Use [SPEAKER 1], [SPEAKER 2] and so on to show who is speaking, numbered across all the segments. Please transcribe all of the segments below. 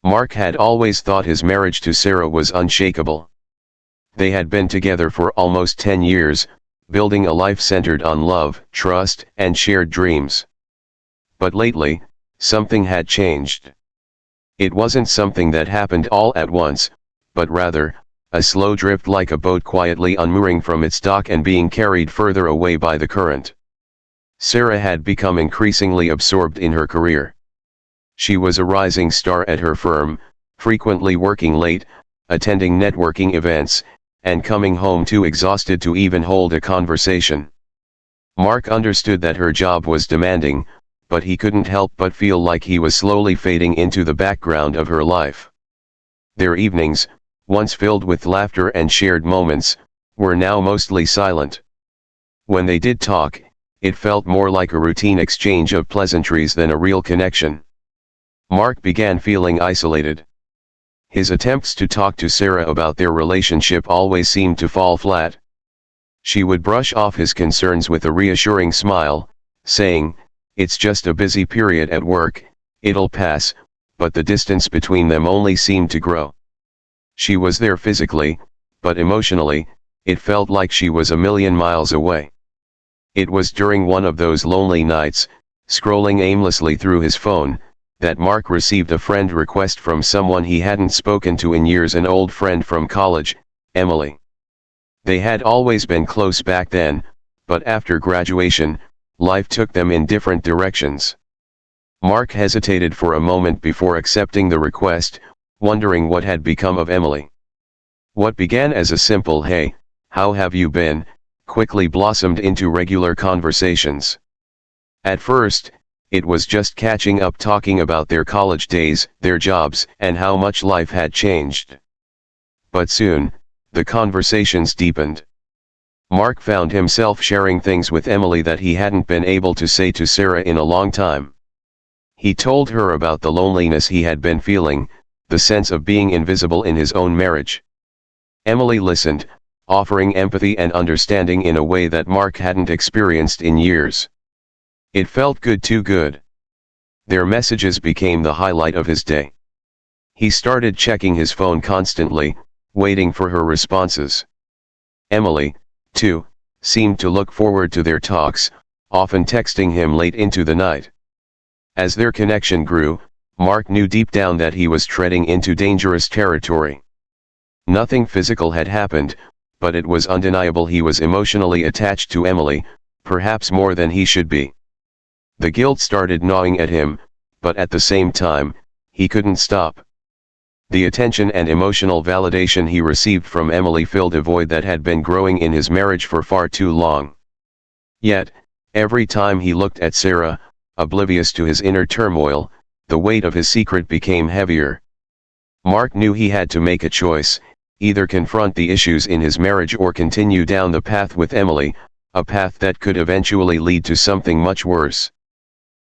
[SPEAKER 1] Mark had always thought his marriage to Sarah was unshakable. They had been together for almost 10 years, building a life centered on love, trust, and shared dreams. But lately, something had changed. It wasn't something that happened all at once, but rather, a slow drift like a boat quietly unmooring from its dock and being carried further away by the current. Sarah had become increasingly absorbed in her career. She was a rising star at her firm, frequently working late, attending networking events, and coming home too exhausted to even hold a conversation. Mark understood that her job was demanding, but he couldn't help but feel like he was slowly fading into the background of her life. Their evenings, once filled with laughter and shared moments, were now mostly silent. When they did talk, it felt more like a routine exchange of pleasantries than a real connection. Mark began feeling isolated. His attempts to talk to Sarah about their relationship always seemed to fall flat. She would brush off his concerns with a reassuring smile, saying, "It's just a busy period at work, it'll pass," but the distance between them only seemed to grow. She was there physically, but emotionally, it felt like she was a million miles away. It was during one of those lonely nights, scrolling aimlessly through his phone, that Mark received a friend request from someone he hadn't spoken to in years, an old friend from college, Emily. They had always been close back then, but after graduation, life took them in different directions. Mark hesitated for a moment before accepting the request, wondering what had become of Emily. What began as a simple "Hey, how have you been?" quickly blossomed into regular conversations. At first, it was just catching up, talking about their college days, their jobs, and how much life had changed. But soon, the conversations deepened. Mark found himself sharing things with Emily that he hadn't been able to say to Sarah in a long time. He told her about the loneliness he had been feeling, the sense of being invisible in his own marriage. Emily listened, offering empathy and understanding in a way that Mark hadn't experienced in years. It felt good, too good. Their messages became the highlight of his day. He started checking his phone constantly, waiting for her responses. Emily, too, seemed to look forward to their talks, often texting him late into the night. As their connection grew, Mark knew deep down that he was treading into dangerous territory. Nothing physical had happened, but it was undeniable he was emotionally attached to Emily, perhaps more than he should be. The guilt started gnawing at him, but at the same time, he couldn't stop. The attention and emotional validation he received from Emily filled a void that had been growing in his marriage for far too long. Yet, every time he looked at Sarah, oblivious to his inner turmoil, the weight of his secret became heavier. Mark knew he had to make a choice, either confront the issues in his marriage or continue down the path with Emily, a path that could eventually lead to something much worse.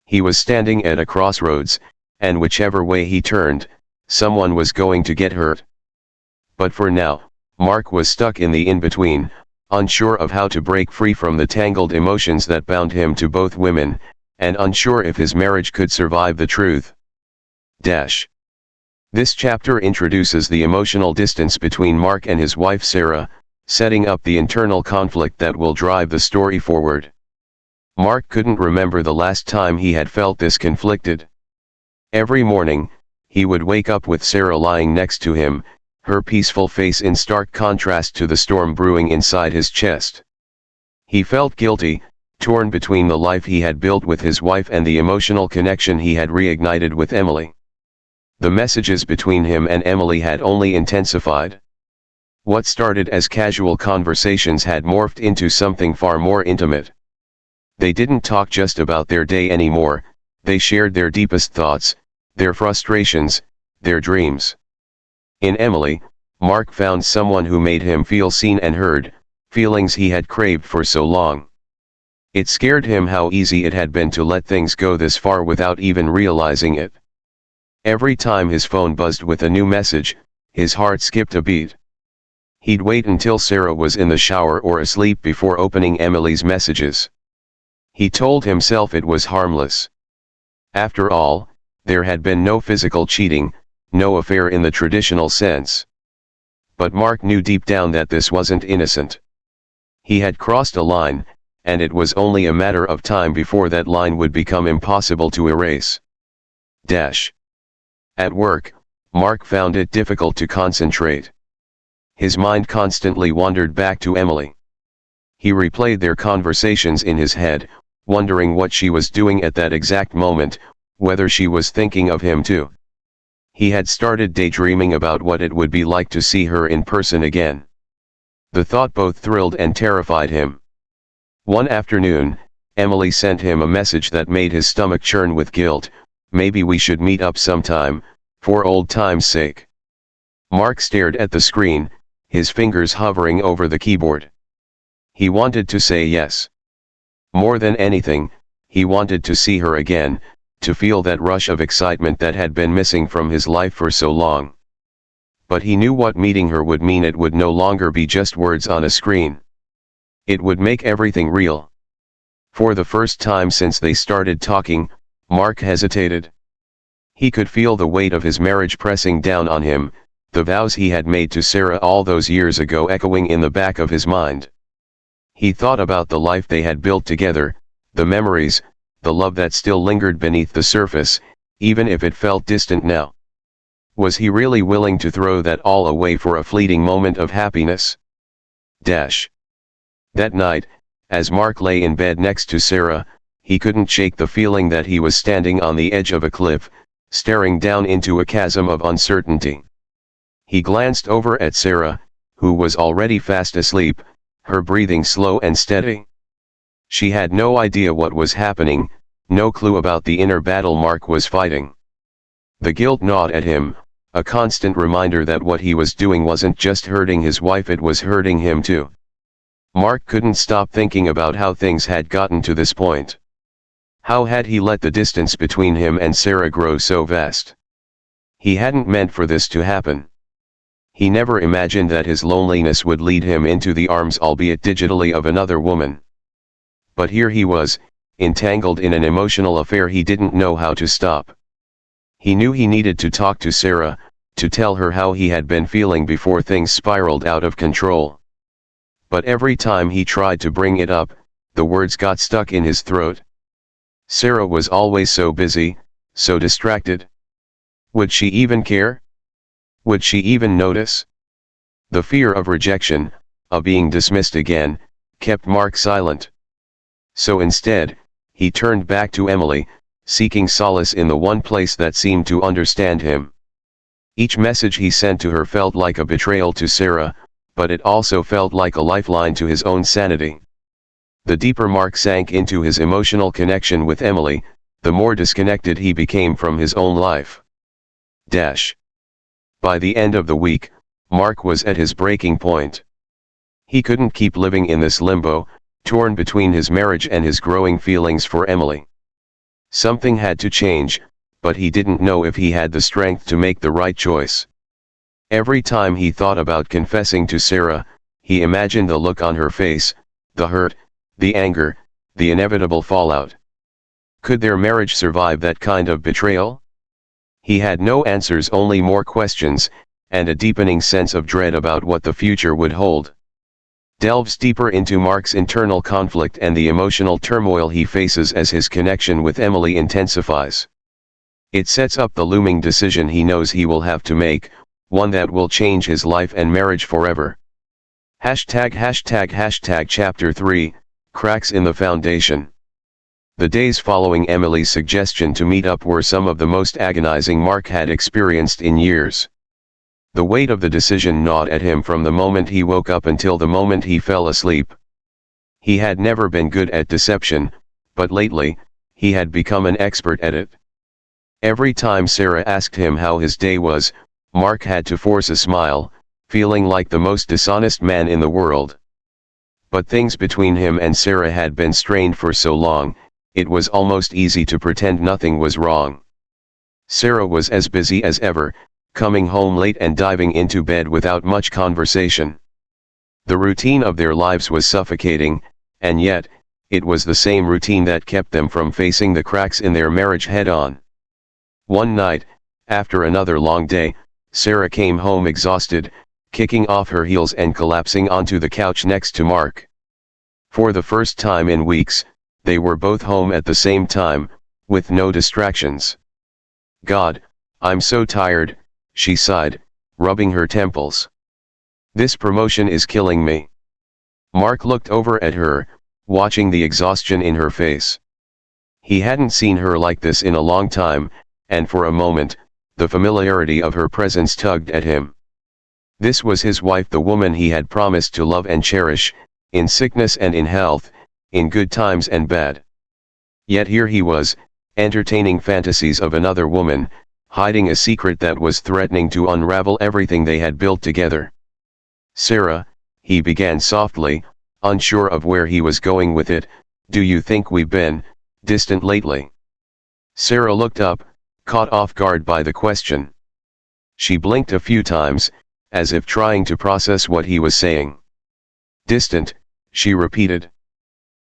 [SPEAKER 1] He was standing at a crossroads, and whichever way he turned, someone was going to get hurt. But for now, Mark was stuck in the in-between, unsure of how to break free from the tangled emotions that bound him to both women, and unsure if his marriage could survive the truth. This chapter introduces the emotional distance between Mark and his wife Sarah, setting up the internal conflict that will drive the story forward. Mark couldn't remember the last time he had felt this conflicted. Every morning, he would wake up with Sarah lying next to him, her peaceful face in stark contrast to the storm brewing inside his chest. He felt guilty, torn between the life he had built with his wife and the emotional connection he had reignited with Emily. The messages between him and Emily had only intensified. What started as casual conversations had morphed into something far more intimate. They didn't talk just about their day anymore, they shared their deepest thoughts, their frustrations, their dreams. In Emily, Mark found someone who made him feel seen and heard, feelings he had craved for so long. It scared him how easy it had been to let things go this far without even realizing it. Every time his phone buzzed with a new message, his heart skipped a beat. He'd wait until Sarah was in the shower or asleep before opening Emily's messages. He told himself it was harmless. After all, there had been no physical cheating, no affair in the traditional sense. But Mark knew deep down that this wasn't innocent. He had crossed a line, and it was only a matter of time before that line would become impossible to erase. At work, Mark found it difficult to concentrate. His mind constantly wandered back to Emily. He replayed their conversations in his head, wondering what she was doing at that exact moment, whether she was thinking of him too. He had started daydreaming about what it would be like to see her in person again. The thought both thrilled and terrified him. One afternoon, Emily sent him a message that made his stomach churn with guilt. "Maybe we should meet up sometime, for old time's sake." Mark stared at the screen, his fingers hovering over the keyboard. He wanted to say yes. More than anything, he wanted to see her again, to feel that rush of excitement that had been missing from his life for so long. But he knew what meeting her would mean. It would no longer be just words on a screen. It would make everything real. For the first time since they started talking, Mark hesitated. He could feel the weight of his marriage pressing down on him, the vows he had made to Sarah all those years ago echoing in the back of his mind. He thought about the life they had built together, the memories, the love that still lingered beneath the surface, even if it felt distant now. Was he really willing to throw that all away for a fleeting moment of happiness? That night, as Mark lay in bed next to Sarah, he couldn't shake the feeling that he was standing on the edge of a cliff, staring down into a chasm of uncertainty. He glanced over at Sarah, who was already fast asleep, her breathing slow and steady. She had no idea what was happening, no clue about the inner battle Mark was fighting. The guilt gnawed at him, a constant reminder that what he was doing wasn't just hurting his wife, it was hurting him too. Mark couldn't stop thinking about how things had gotten to this point. How had he let the distance between him and Sarah grow so vast? He hadn't meant for this to happen. He never imagined that his loneliness would lead him into the arms, albeit digitally, of another woman. But here he was, entangled in an emotional affair he didn't know how to stop. He knew he needed to talk to Sarah, to tell her how he had been feeling before things spiraled out of control. But every time he tried to bring it up, the words got stuck in his throat. Sarah was always so busy, so distracted. Would she even care? Would she even notice? The fear of rejection, of being dismissed again, kept Mark silent. So instead, he turned back to Emily, seeking solace in the one place that seemed to understand him. Each message he sent to her felt like a betrayal to Sarah, but it also felt like a lifeline to his own sanity. The deeper Mark sank into his emotional connection with Emily, the more disconnected he became from his own life. By the end of the week, Mark was at his breaking point. He couldn't keep living in this limbo, torn between his marriage and his growing feelings for Emily. Something had to change, but he didn't know if he had the strength to make the right choice. Every time he thought about confessing to Sarah, he imagined the look on her face, the hurt, the anger, the inevitable fallout. Could their marriage survive that kind of betrayal? He had no answers, only more questions, and a deepening sense of dread about what the future would hold. Delves deeper into Mark's internal conflict and the emotional turmoil he faces as his connection with Emily intensifies. It sets up the looming decision he knows he will have to make, one that will change his life and marriage forever. Chapter 3, Cracks in the Foundation. The days following Emily's suggestion to meet up were some of the most agonizing Mark had experienced in years. The weight of the decision gnawed at him from the moment he woke up until the moment he fell asleep. He had never been good at deception, but lately, he had become an expert at it. Every time Sarah asked him how his day was, Mark had to force a smile, feeling like the most dishonest man in the world. But things between him and Sarah had been strained for so long, it was almost easy to pretend nothing was wrong. Sarah was as busy as ever, coming home late and diving into bed without much conversation. The routine of their lives was suffocating, and yet, it was the same routine that kept them from facing the cracks in their marriage head-on. One night, After another long day, Sarah came home exhausted, kicking off her heels and collapsing onto the couch next to Mark. For the first time in weeks, they were both home at the same time, with no distractions. "God, I'm so tired," she sighed, rubbing her temples. "This promotion is killing me." Mark looked over at her, watching the exhaustion in her face. He hadn't seen her like this in a long time, and for a moment, the familiarity of her presence tugged at him. This was his wife, the woman he had promised to love and cherish, in sickness and in health, in good times and bad. Yet here he was, entertaining fantasies of another woman, hiding a secret that was threatening to unravel everything they had built together. "Sarah," he began softly, unsure of where he was going with it, "do you think we've been distant lately?" Sarah looked up, caught off guard by the question. She blinked a few times, as if trying to process what he was saying. "Distant," she repeated.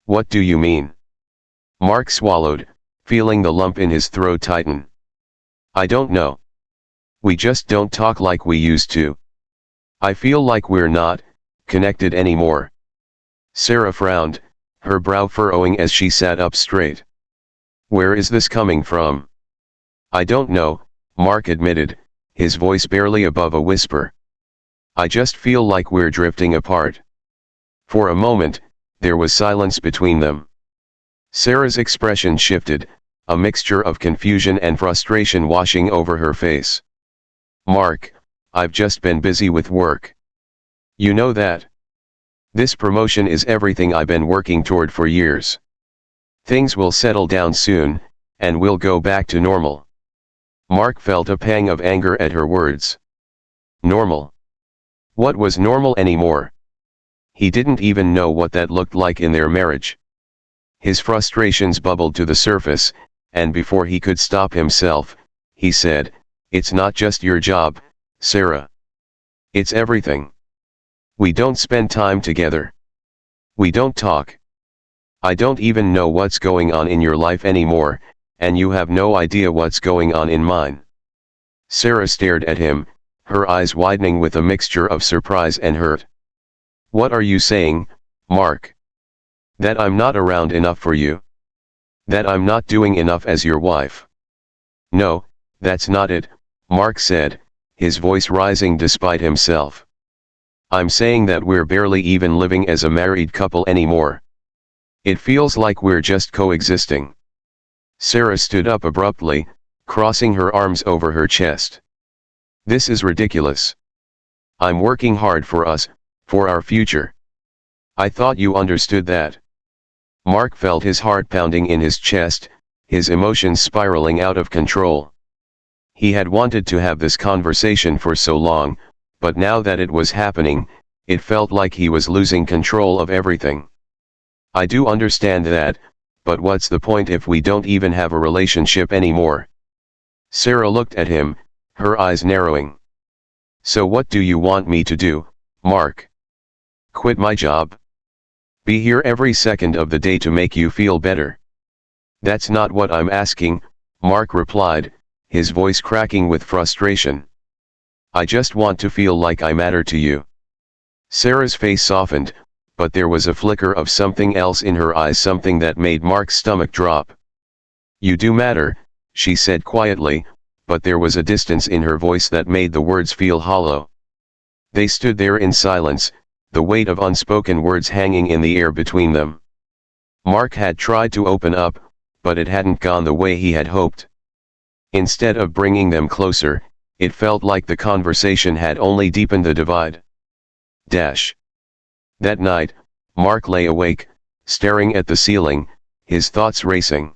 [SPEAKER 1] "What do you mean?" Mark swallowed, feeling the lump in his throat tighten. "I don't know. We just don't talk like we used to. I feel like we're not connected anymore." Sarah frowned, her brow furrowing as she sat up straight. "Where is this coming from?" "I don't know," Mark admitted, his voice barely above a whisper. "I just feel like we're drifting apart." For a moment, there was silence between them. Sarah's expression shifted, a mixture of confusion and frustration washing over her face. "Mark, I've just been busy with work. You know that. This promotion is everything I've been working toward for years. Things will settle down soon, and we'll go back to normal." Mark felt a pang of anger at her words. Normal? What was normal anymore? He didn't even know what that looked like in their marriage. His frustrations bubbled to the surface, and before he could stop himself, he said, "It's not just your job, Sarah. It's everything. We don't spend time together. We don't talk. I don't even know what's going on in your life anymore, and you have no idea what's going on in mine." Sarah stared at him, her eyes widening with a mixture of surprise and hurt. "What are you saying, Mark? That I'm not around enough for you? That I'm not doing enough as your wife?" "No, that's not it," Mark said, his voice rising despite himself. "I'm saying that we're barely even living as a married couple anymore. It feels like we're just coexisting." Sarah stood up abruptly, crossing her arms over her chest. "This is ridiculous. I'm working hard for us, for our future. I thought you understood that." Mark felt his heart pounding in his chest, his emotions spiraling out of control. He had wanted to have this conversation for so long, but now that it was happening, it felt like he was losing control of everything. "I do understand that, but what's the point if we don't even have a relationship anymore?" Sarah looked at him, her eyes narrowing. "So what do you want me to do, Mark? Quit my job? Be here every second of the day to make you feel better?" "That's not what I'm asking," Mark replied, his voice cracking with frustration. "I just want to feel like I matter to you." Sarah's face softened, but there was a flicker of something else in her eyes, something that made Mark's stomach drop. "You do matter," she said quietly, but there was a distance in her voice that made the words feel hollow. They stood there in silence, the weight of unspoken words hanging in the air between them. Mark had tried to open up, but it hadn't gone the way he had hoped. Instead of bringing them closer, it felt like the conversation had only deepened the divide. That night, Mark lay awake, staring at the ceiling, his thoughts racing.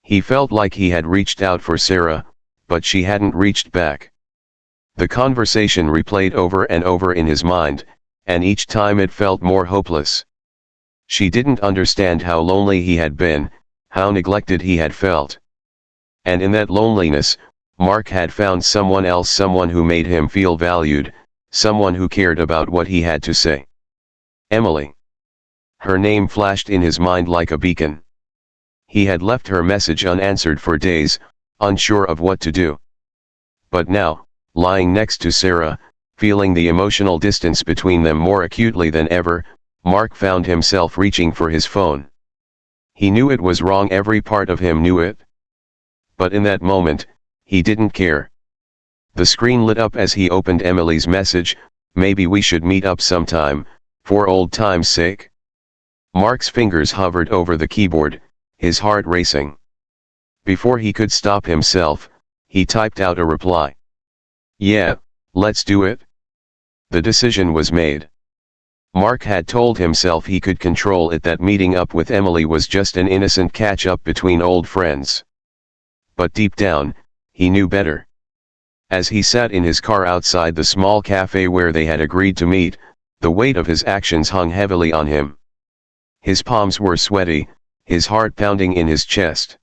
[SPEAKER 1] He felt like he had reached out for Sarah, but she hadn't reached back. The conversation replayed over and over in his mind, and each time it felt more hopeless. She didn't understand how lonely he had been, how neglected he had felt. And in that loneliness, Mark had found someone else, someone who made him feel valued, someone who cared about what he had to say. Emily. Her name flashed in his mind like a beacon. He had left her message unanswered for days, unsure of what to do. But now, lying next to Sarah, feeling the emotional distance between them more acutely than ever, Mark found himself reaching for his phone. He knew it was wrong, every part of him knew it. But in that moment, he didn't care. The screen lit up as he opened Emily's message, "Maybe we should meet up sometime, for old time's sake." Mark's fingers hovered over the keyboard, his heart racing. Before he could stop himself, he typed out a reply. "Yeah, let's do it." The decision was made. Mark had told himself he could control it, that meeting up with Emily was just an innocent catch-up between old friends. But deep down, he knew better. As he sat in his car outside the small cafe where they had agreed to meet, the weight of his actions hung heavily on him. His palms were sweaty, his heart pounding in his chest.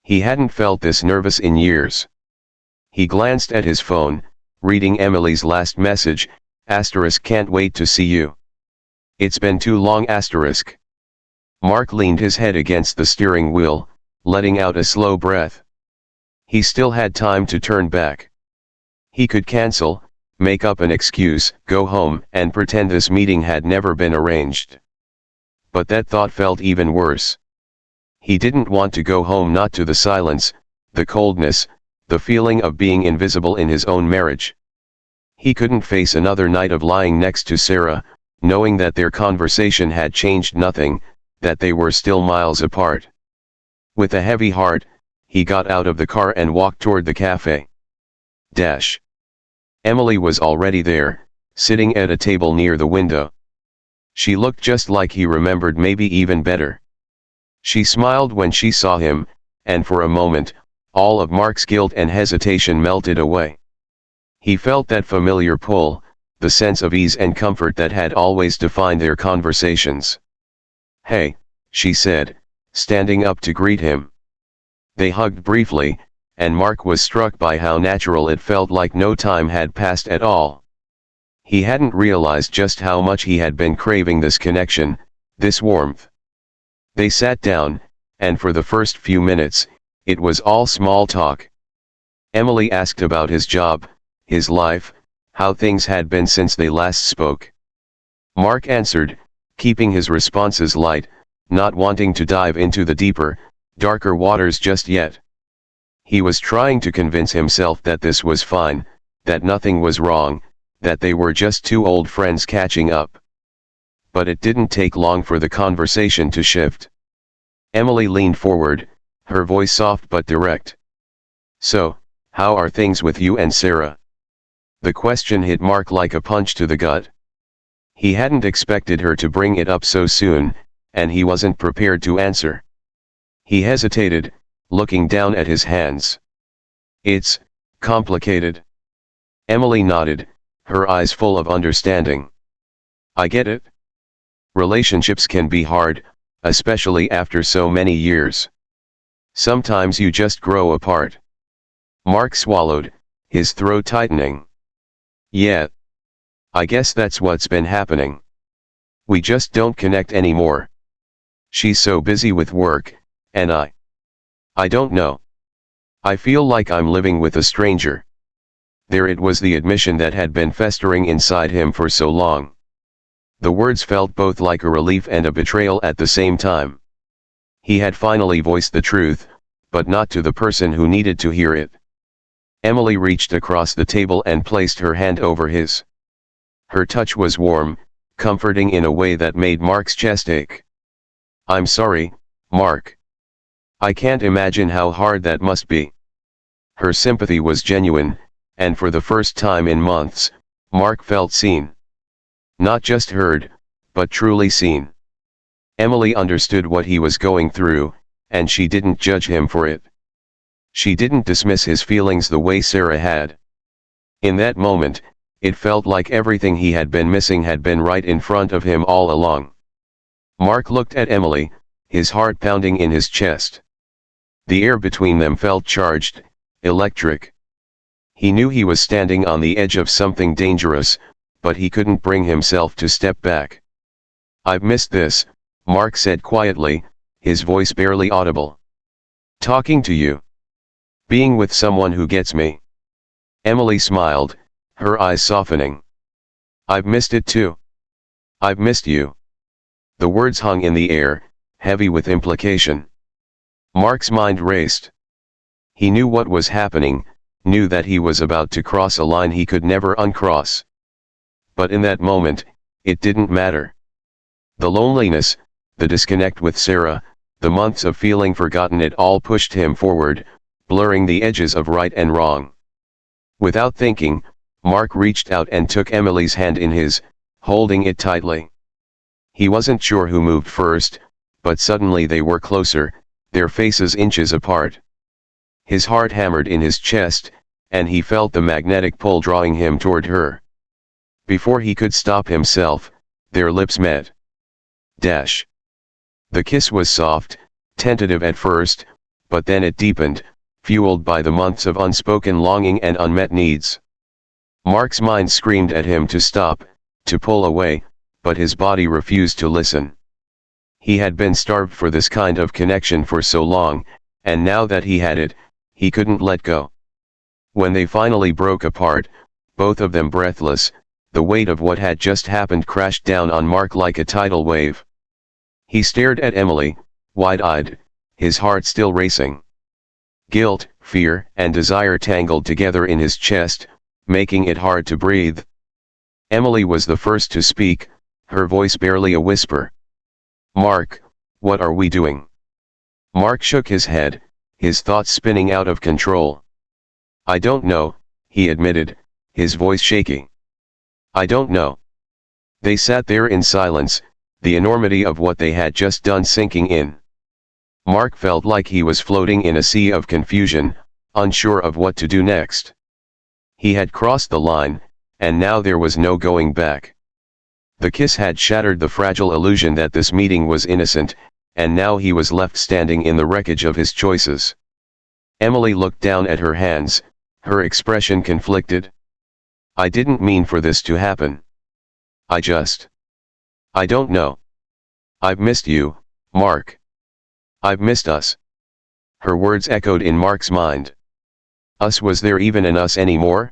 [SPEAKER 1] He hadn't felt this nervous in years. He glanced at his phone, reading Emily's last message, "Can't wait to see you. It's been too long." Mark leaned his head against the steering wheel, letting out a slow breath. He still had time to turn back. He could cancel, make up an excuse, go home, and pretend this meeting had never been arranged. But that thought felt even worse. He didn't want to go home, not to the silence, the coldness, the feeling of being invisible in his own marriage. He couldn't face another night of lying next to Sarah, knowing that their conversation had changed nothing, that they were still miles apart. With a heavy heart, he got out of the car and walked toward the cafe. Emily was already there, sitting at a table near the window. She looked just like he remembered, maybe even better. She smiled when she saw him, and for a moment, all of Mark's guilt and hesitation melted away. He felt that familiar pull, the sense of ease and comfort that had always defined their conversations. "Hey," she said, standing up to greet him. They hugged briefly, and Mark was struck by how natural it felt, like no time had passed at all. He hadn't realized just how much he had been craving this connection, this warmth. They sat down, and for the first few minutes, it was all small talk. Emily asked about his job, his life, how things had been since they last spoke. Mark answered, keeping his responses light, not wanting to dive into the deeper, darker waters just yet. He was trying to convince himself that this was fine, that nothing was wrong, that they were just two old friends catching up. But it didn't take long for the conversation to shift. Emily leaned forward, her voice soft but direct. "So, how are things with you and Sarah?" The question hit Mark like a punch to the gut. He hadn't expected her to bring it up so soon, and he wasn't prepared to answer. He hesitated, looking down at his hands. "It's complicated." Emily nodded, her eyes full of understanding. "I get it. Relationships can be hard, especially after so many years. Sometimes you just grow apart." Mark swallowed, his throat tightening. "Yeah. I guess that's what's been happening. We just don't connect anymore. She's so busy with work, and I don't know. I feel like I'm living with a stranger." There it was, the admission that had been festering inside him for so long. The words felt both like a relief and a betrayal at the same time. He had finally voiced the truth, but not to the person who needed to hear it. Emily reached across the table and placed her hand over his. Her touch was warm, comforting in a way that made Mark's chest ache. "I'm sorry, Mark. I can't imagine how hard that must be." Her sympathy was genuine, and for the first time in months, Mark felt seen. Not just heard, but truly seen. Emily understood what he was going through, and she didn't judge him for it. She didn't dismiss his feelings the way Sarah had. In that moment, it felt like everything he had been missing had been right in front of him all along. Mark looked at Emily, his heart pounding in his chest. The air between them felt charged, electric. He knew he was standing on the edge of something dangerous, but he couldn't bring himself to step back. "I've missed this," Mark said quietly, his voice barely audible. "Talking to you. Being with someone who gets me." Emily smiled, her eyes softening. I've missed it too. I've missed you. The words hung in the air, heavy with implication. Mark's mind raced. He knew what was happening, knew that he was about to cross a line he could never uncross. But in that moment, it didn't matter. The loneliness, the disconnect with Sarah, the months of feeling forgotten, it all pushed him forward, blurring the edges of right and wrong. Without thinking, Mark reached out and took Emily's hand in his, holding it tightly. He wasn't sure who moved first, but suddenly they were closer, their faces inches apart. His heart hammered in his chest, and he felt the magnetic pull drawing him toward her. Before he could stop himself, their lips met. Dash. The kiss was soft, tentative at first, but then it deepened, fueled by the months of unspoken longing and unmet needs. Mark's mind screamed at him to stop, to pull away, but his body refused to listen. He had been starved for this kind of connection for so long, and now that he had it, he couldn't let go. When they finally broke apart, both of them breathless, the weight of what had just happened crashed down on Mark like a tidal wave. He stared at Emily, wide-eyed, his heart still racing. Guilt, fear, and desire tangled together in his chest, making it hard to breathe. Emily was the first to speak, her voice barely a whisper. Mark, what are we doing? Mark shook his head, his thoughts spinning out of control. I don't know, he admitted, his voice shaky. I don't know. They sat there in silence, the enormity of what they had just done sinking in. Mark felt like he was floating in a sea of confusion, unsure of what to do next. He had crossed the line, and now there was no going back. The kiss had shattered the fragile illusion that this meeting was innocent, and now he was left standing in the wreckage of his choices. Emily looked down at her hands, her expression conflicted. I didn't mean for this to happen. I don't know. I've missed you, Mark. I've missed us. Her words echoed in Mark's mind. Us, was there even an us anymore?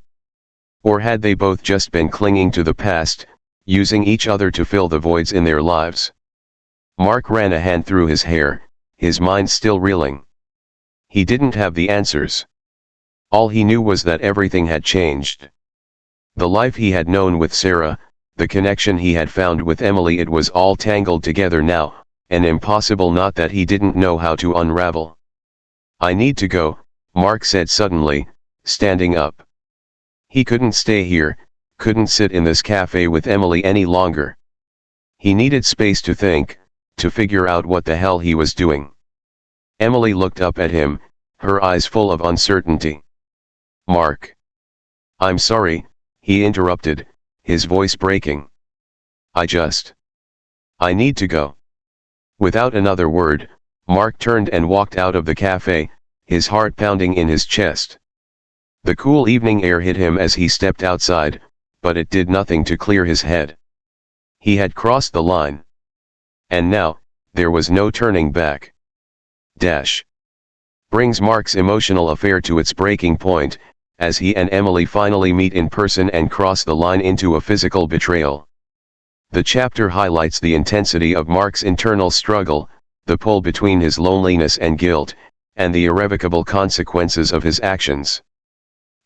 [SPEAKER 1] Or had they both just been clinging to the past, using each other to fill the voids in their lives? Mark ran a hand through his hair, his mind still reeling. He didn't have the answers. All he knew was that everything had changed. The life he had known with Sarah, the connection he had found with Emily, it was all tangled together now, an impossible knot that he didn't know how to unravel. I need to go, Mark said suddenly, standing up. He couldn't stay here, couldn't sit in this cafe with Emily any longer. He needed space to think, to figure out what the hell he was doing. Emily looked up at him, her eyes full of uncertainty. Mark. I'm sorry, he interrupted, his voice breaking. I need to go. Without another word, Mark turned and walked out of the cafe, his heart pounding in his chest. The cool evening air hit him as he stepped outside, but it did nothing to clear his head. He had crossed the line. And now, there was no turning back. Dash. Brings Mark's emotional affair to its breaking point, as he and Emily finally meet in person and cross the line into a physical betrayal. The chapter highlights the intensity of Mark's internal struggle, the pull between his loneliness and guilt, and the irrevocable consequences of his actions.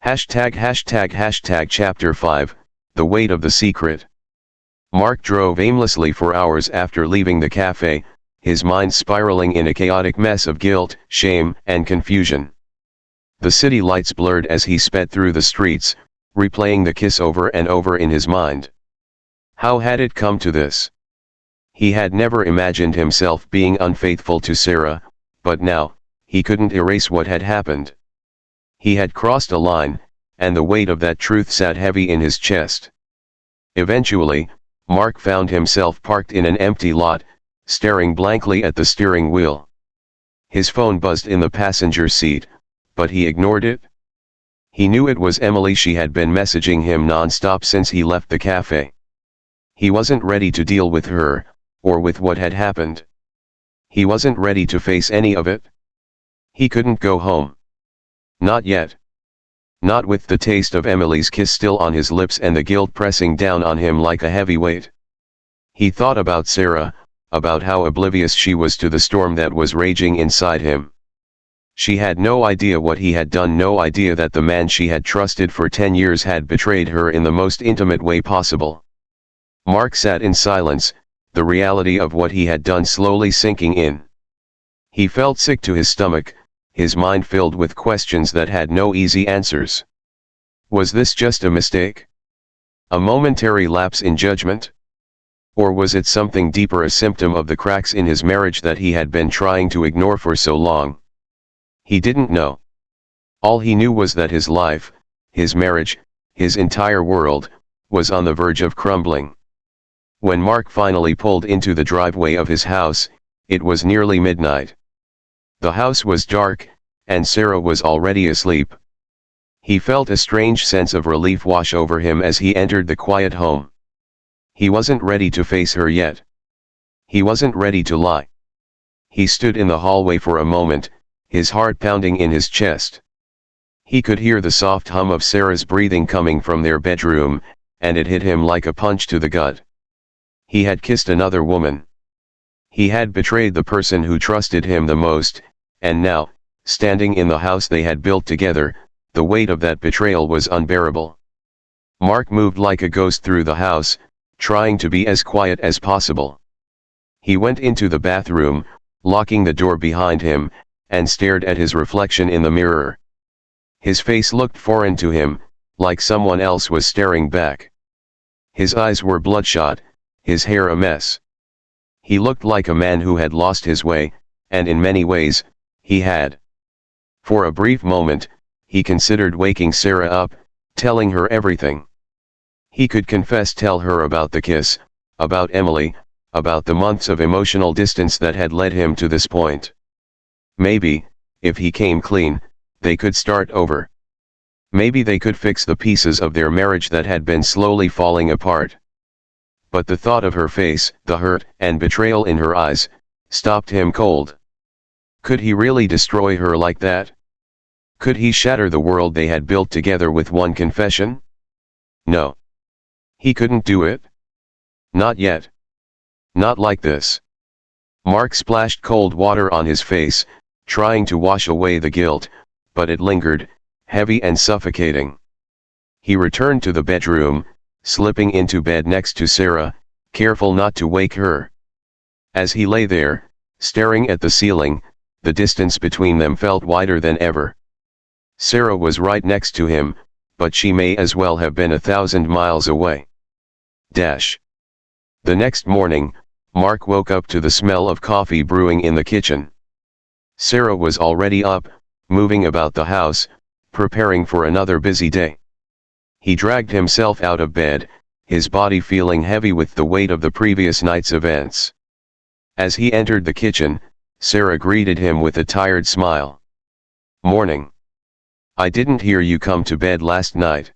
[SPEAKER 1] Chapter 5, The Weight of the Secret. Mark drove aimlessly for hours after leaving the cafe, his mind spiraling in a chaotic mess of guilt, shame, and confusion. The city lights blurred as he sped through the streets, replaying the kiss over and over in his mind. How had it come to this? He had never imagined himself being unfaithful to Sarah, but now, he couldn't erase what had happened. He had crossed a line, and the weight of that truth sat heavy in his chest. Eventually, Mark found himself parked in an empty lot, staring blankly at the steering wheel. His phone buzzed in the passenger seat, but he ignored it. He knew it was Emily. She had been messaging him non-stop since he left the cafe. He wasn't ready to deal with her, or with what had happened. He wasn't ready to face any of it. He couldn't go home. Not yet. not with the taste of Emily's kiss still on his lips and the guilt pressing down on him like a heavy weight. He thought about Sarah, about how oblivious she was to the storm that was raging inside him. She had no idea what he had done, no idea that the man she had trusted for 10 years had betrayed her in the most intimate way possible. Mark sat in silence, the reality of what he had done slowly sinking in. He felt sick to his stomach, his mind filled with questions that had no easy answers. Was this just a mistake? A momentary lapse in judgment? Or was it something deeper, a symptom of the cracks in his marriage that he had been trying to ignore for so long? He didn't know. All he knew was that his life, his marriage, his entire world, was on the verge of crumbling. When Mark finally pulled into the driveway of his house, it was nearly midnight. The house was dark, and Sarah was already asleep. He felt a strange sense of relief wash over him as he entered the quiet home. He wasn't ready to face her yet. He wasn't ready to lie. He stood in the hallway for a moment, his heart pounding in his chest. He could hear the soft hum of Sarah's breathing coming from their bedroom, and it hit him like a punch to the gut. He had kissed another woman. He had betrayed the person who trusted him the most, and now, standing in the house they had built together, the weight of that betrayal was unbearable. Mark moved like a ghost through the house, trying to be as quiet as possible. He went into the bathroom, locking the door behind him, and stared at his reflection in the mirror. His face looked foreign to him, like someone else was staring back. His eyes were bloodshot, his hair a mess. He looked like a man who had lost his way, and in many ways, he had. For a brief moment, he considered waking Sarah up, telling her everything. He could tell her about the kiss, about Emily, about the months of emotional distance that had led him to this point. Maybe, if he came clean, they could start over. Maybe they could fix the pieces of their marriage that had been slowly falling apart. But the thought of her face, the hurt and betrayal in her eyes, stopped him cold. Could he really destroy her like that? Could he shatter the world they had built together with one confession? No. He couldn't do it. Not yet. Not like this. Mark splashed cold water on his face, trying to wash away the guilt, but it lingered, heavy and suffocating. He returned to the bedroom, slipping into bed next to Sarah, careful not to wake her. As he lay there, staring at the ceiling, the distance between them felt wider than ever. Sarah was right next to him, but she may as well have been 1,000 miles away. The next morning, Mark woke up to the smell of coffee brewing in the kitchen. Sarah was already up, moving about the house, preparing for another busy day. He dragged himself out of bed, his body feeling heavy with the weight of the previous night's events. As he entered the kitchen, Sarah greeted him with a tired smile. "Morning. I didn't hear you come to bed last night."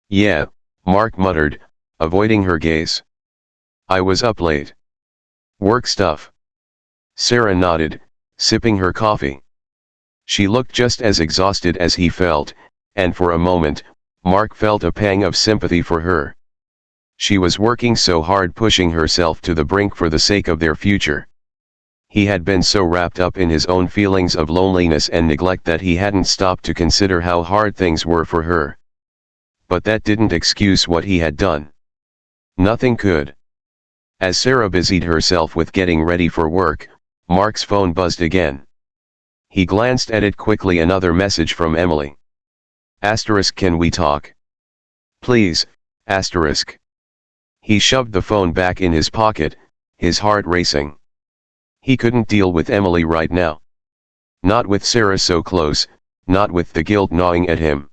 [SPEAKER 1] "Yeah," Mark muttered, avoiding her gaze. "I was up late. Work stuff." Sarah nodded, sipping her coffee. She looked just as exhausted as he felt, and for a moment, Mark felt a pang of sympathy for her. She was working so hard, pushing herself to the brink for the sake of their future. He had been so wrapped up in his own feelings of loneliness and neglect that he hadn't stopped to consider how hard things were for her. But that didn't excuse what he had done. Nothing could. As Sarah busied herself with getting ready for work, Mark's phone buzzed again. He glanced at it quickly. Another message from Emily. "Can we talk? Please, asterisk." He shoved the phone back in his pocket, his heart racing. He couldn't deal with Emily right now. Not with Sarah so close, not with the guilt gnawing at him.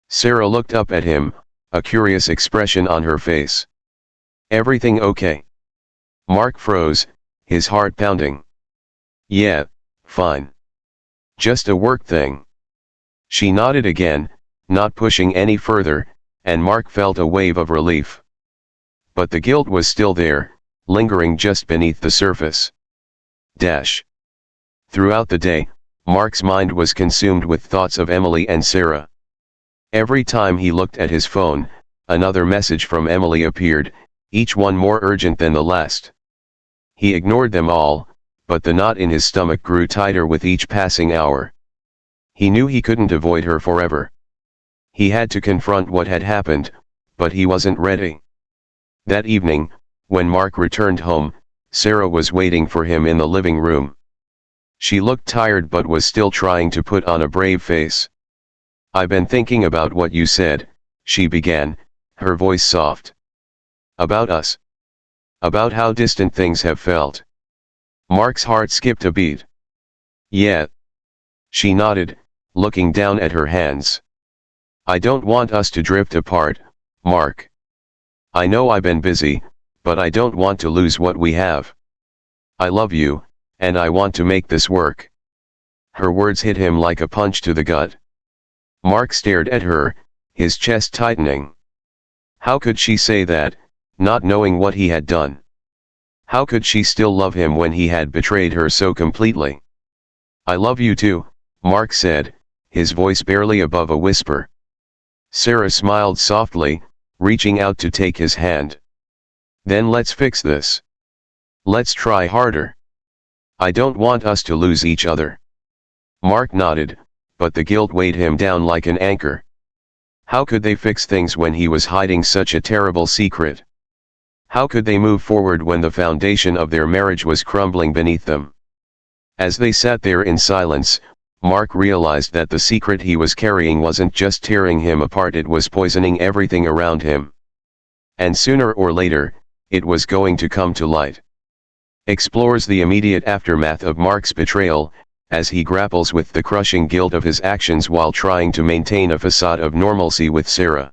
[SPEAKER 1] Sarah looked up at him, a curious expression on her face. "Everything okay?" Mark froze, his heart pounding. "Yeah, fine. Just a work thing." She nodded again, not pushing any further, and Mark felt a wave of relief. But the guilt was still there, lingering just beneath the surface. Throughout the day, Mark's mind was consumed with thoughts of Emily and Sarah. Every time he looked at his phone, another message from Emily appeared, each one more urgent than the last. He ignored them all, but the knot in his stomach grew tighter with each passing hour. He knew he couldn't avoid her forever. He had to confront what had happened, but he wasn't ready. That evening, when Mark returned home, Sarah was waiting for him in the living room. She looked tired but was still trying to put on a brave face. "I've been thinking about what you said," she began, her voice soft. "About us. About how distant things have felt." Mark's heart skipped a beat. "Yeah." She nodded, looking down at her hands. "I don't want us to drift apart, Mark. I know I've been busy, but I don't want to lose what we have. I love you, and I want to make this work." Her words hit him like a punch to the gut. Mark stared at her, his chest tightening. How could she say that, not knowing what he had done? How could she still love him when he had betrayed her so completely? "I love you too," Mark said, his voice barely above a whisper. Sarah smiled softly, reaching out to take his hand. "Then let's fix this. Let's try harder. I don't want us to lose each other." Mark nodded, but the guilt weighed him down like an anchor. How could they fix things when he was hiding such a terrible secret? How could they move forward when the foundation of their marriage was crumbling beneath them? As they sat there in silence, Mark realized that the secret he was carrying wasn't just tearing him apart, it was poisoning everything around him. And sooner or later, it was going to come to light. Explores the immediate aftermath of Mark's betrayal, as he grapples with the crushing guilt of his actions while trying to maintain a facade of normalcy with Sarah.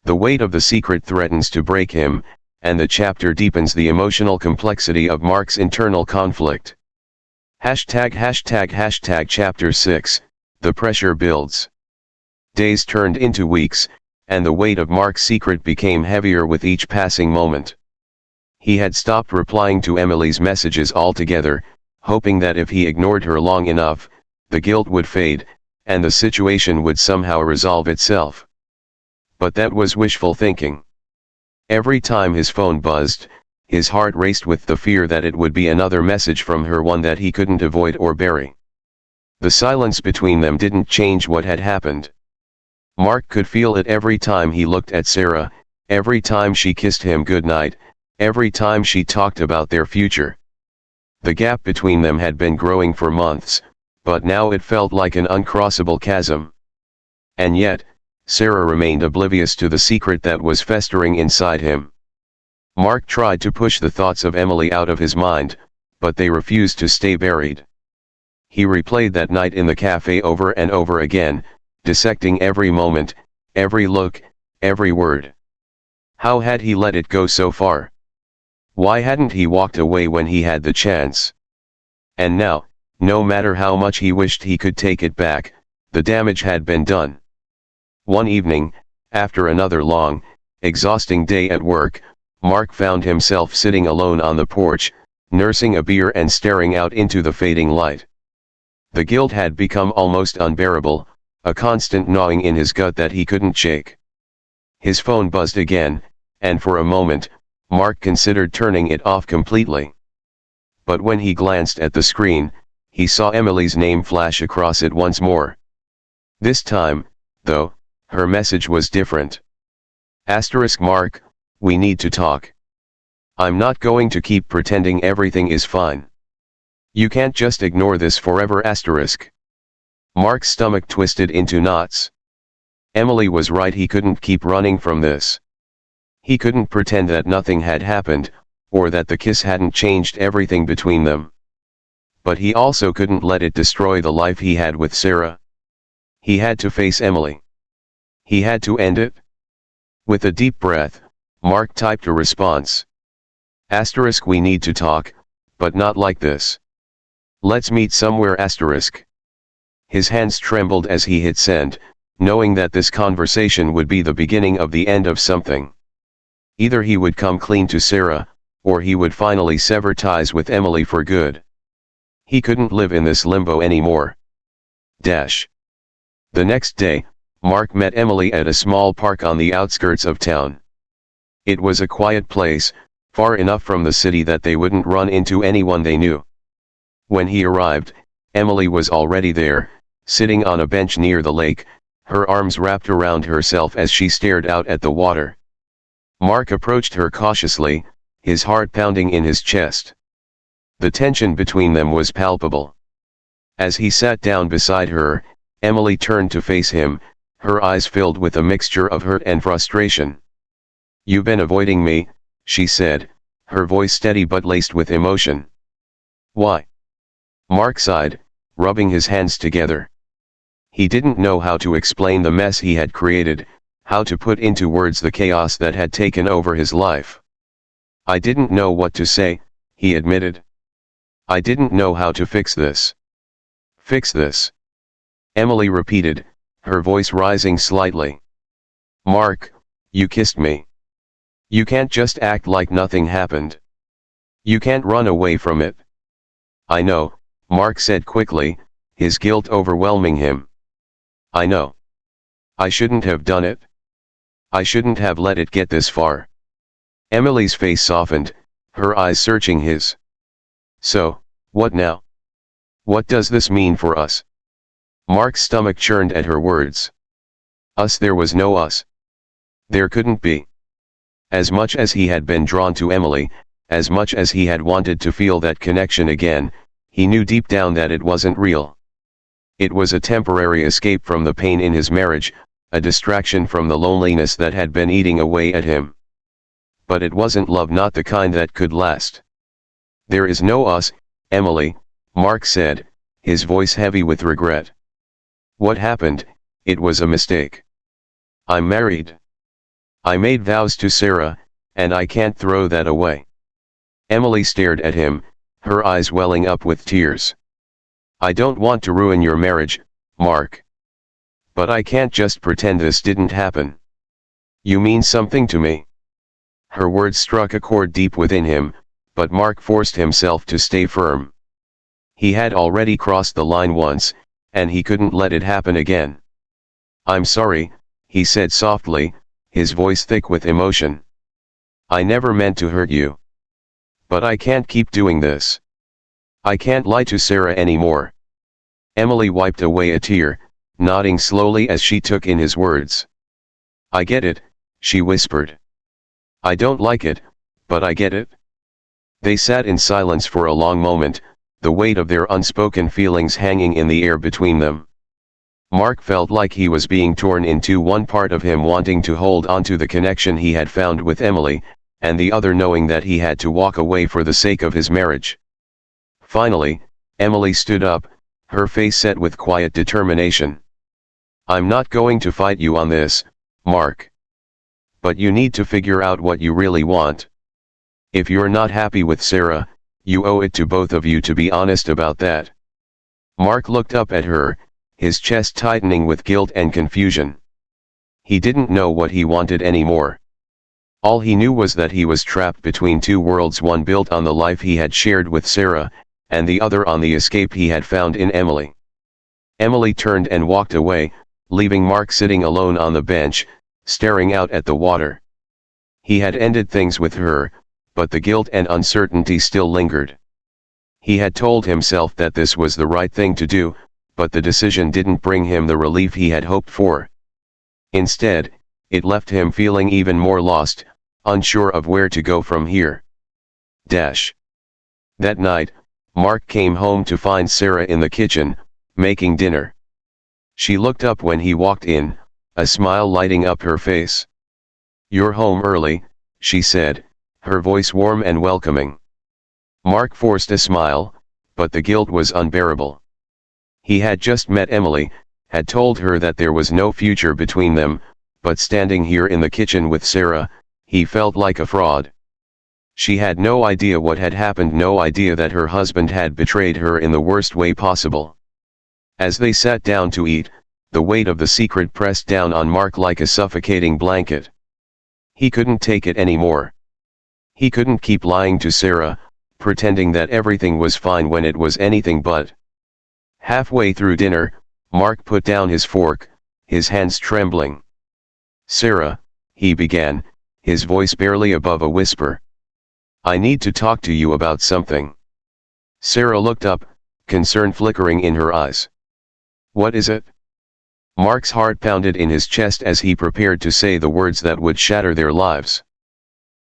[SPEAKER 1] The weight of the secret threatens to break him, and the chapter deepens the emotional complexity of Mark's internal conflict. Chapter 6, The pressure builds. Days turned into weeks, and the weight of Mark's secret became heavier with each passing moment. He had stopped replying to Emily's messages altogether, hoping that if he ignored her long enough, the guilt would fade, and the situation would somehow resolve itself. But that was wishful thinking. Every time his phone buzzed, his heart raced with the fear that it would be another message from her, one that he couldn't avoid or bury. The silence between them didn't change what had happened. Mark could feel it every time he looked at Sarah, every time she kissed him goodnight, every time she talked about their future. The gap between them had been growing for months, but now it felt like an uncrossable chasm. And yet, Sarah remained oblivious to the secret that was festering inside him. Mark tried to push the thoughts of Emily out of his mind, but they refused to stay buried. He replayed that night in the cafe over and over again, dissecting every moment, every look, every word. How had he let it go so far? Why hadn't he walked away when he had the chance? And now, no matter how much he wished he could take it back, the damage had been done. One evening, after another long, exhausting day at work, Mark found himself sitting alone on the porch, nursing a beer and staring out into the fading light. The guilt had become almost unbearable, a constant gnawing in his gut that he couldn't shake. His phone buzzed again, and for a moment, Mark considered turning it off completely. But when he glanced at the screen, he saw Emily's name flash across it once more. This time, though, her message was different. Mark, we need to talk. I'm not going to keep pretending everything is fine. You can't just ignore this forever. Mark's stomach twisted into knots. Emily was right, he couldn't keep running from this. He couldn't pretend that nothing had happened, or that the kiss hadn't changed everything between them. But he also couldn't let it destroy the life he had with Sarah. He had to face Emily. He had to end it. With a deep breath, Mark typed a response. We need to talk, but not like this. Let's meet somewhere. His hands trembled as he hit send, knowing that this conversation would be the beginning of the end of something. Either he would come clean to Sarah, or he would finally sever ties with Emily for good. He couldn't live in this limbo anymore. The next day, Mark met Emily at a small park on the outskirts of town. It was a quiet place, far enough from the city that they wouldn't run into anyone they knew. When he arrived, Emily was already there, sitting on a bench near the lake, her arms wrapped around herself as she stared out at the water. Mark approached her cautiously, his heart pounding in his chest. The tension between them was palpable. As he sat down beside her, Emily turned to face him, her eyes filled with a mixture of hurt and frustration. "You've been avoiding me," she said, her voice steady but laced with emotion. "Why?" Mark sighed, rubbing his hands together. He didn't know how to explain the mess he had created, how to put into words the chaos that had taken over his life. "I didn't know what to say," he admitted. "I didn't know how to fix this." "Fix this?" Emily repeated, her voice rising slightly. "Mark, you kissed me. You can't just act like nothing happened. You can't run away from it." "I know," Mark said quickly, his guilt overwhelming him. "I know. I shouldn't have done it. I shouldn't have let it get this far." Emily's face softened, her eyes searching his. "So, what now? What does this mean for us?" Mark's stomach churned at her words. Us? There was no us. There couldn't be. As much as he had been drawn to Emily, as much as he had wanted to feel that connection again, he knew deep down that it wasn't real. It was a temporary escape from the pain in his marriage, a distraction from the loneliness that had been eating away at him. But it wasn't love, not the kind that could last. "There is no us, Emily," Mark said, his voice heavy with regret. "What happened? It was a mistake. I'm married. I made vows to Sarah, and I can't throw that away." Emily stared at him, her eyes welling up with tears. "I don't want to ruin your marriage, Mark. But I can't just pretend this didn't happen. You mean something to me." Her words struck a chord deep within him, but Mark forced himself to stay firm. He had already crossed the line once, and he couldn't let it happen again. "I'm sorry," he said softly, his voice thick with emotion. "I never meant to hurt you. But I can't keep doing this. I can't lie to Sarah anymore." Emily wiped away a tear, nodding slowly as she took in his words. "I get it," she whispered. "I don't like it, but I get it." They sat in silence for a long moment, the weight of their unspoken feelings hanging in the air between them. Mark felt like he was being torn in two, one part of him wanting to hold onto the connection he had found with Emily, and the other knowing that he had to walk away for the sake of his marriage. Finally, Emily stood up, her face set with quiet determination. "I'm not going to fight you on this, Mark. But you need to figure out what you really want. If you're not happy with Sarah, you owe it to both of you to be honest about that." Mark looked up at her, his chest tightening with guilt and confusion. He didn't know what he wanted anymore. All he knew was that he was trapped between two worlds, one built on the life he had shared with Sarah, and the other on the escape he had found in Emily. Emily turned and walked away, leaving Mark sitting alone on the bench, staring out at the water. He had ended things with her, but the guilt and uncertainty still lingered. He had told himself that this was the right thing to do, but the decision didn't bring him the relief he had hoped for. Instead, it left him feeling even more lost, unsure of where to go from here. That night, Mark came home to find Sarah in the kitchen, making dinner. She looked up when he walked in, a smile lighting up her face. "You're home early," she said, her voice warm and welcoming. Mark forced a smile, but the guilt was unbearable. He had just met Emily, had told her that there was no future between them, but standing here in the kitchen with Sarah, he felt like a fraud. She had no idea what had happened, no idea that her husband had betrayed her in the worst way possible. As they sat down to eat, the weight of the secret pressed down on Mark like a suffocating blanket. He couldn't take it anymore. He couldn't keep lying to Sarah, pretending that everything was fine when it was anything but. Halfway through dinner, Mark put down his fork, his hands trembling. "Sarah," he began, his voice barely above a whisper. "I need to talk to you about something." Sarah looked up, concern flickering in her eyes. "What is it?" Mark's heart pounded in his chest as he prepared to say the words that would shatter their lives.